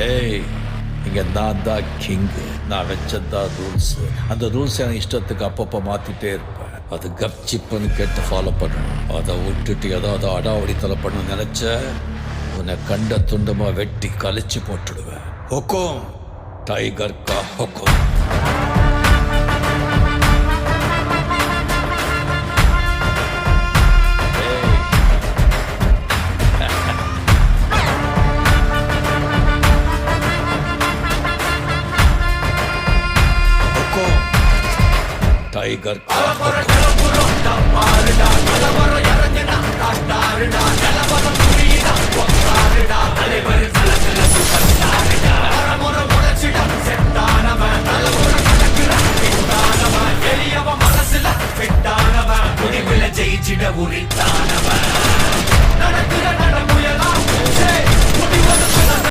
ஏய், இங்க நான் தான் கிங்கு. நான் வச்சதான் ரூல்ஸ். அந்த ரூல்ஸ் எனக்கு இஷ்டத்துக்கு அப்பப்போ மாத்திட்டே இருப்பேன். அது கப்சிப்புன்னு கேட்டு ஃபாலோ பண்ணணும். அதை விட்டுட்டு ஏதாவது அடாவடித்தலை பண்ண நினைச்ச உன்னை கண்ட துண்டமா வெட்டி கழிச்சு போட்டுடுவேன். ஹொக்கோம், டைகர் கா ஹொக்கோம். टाइगर का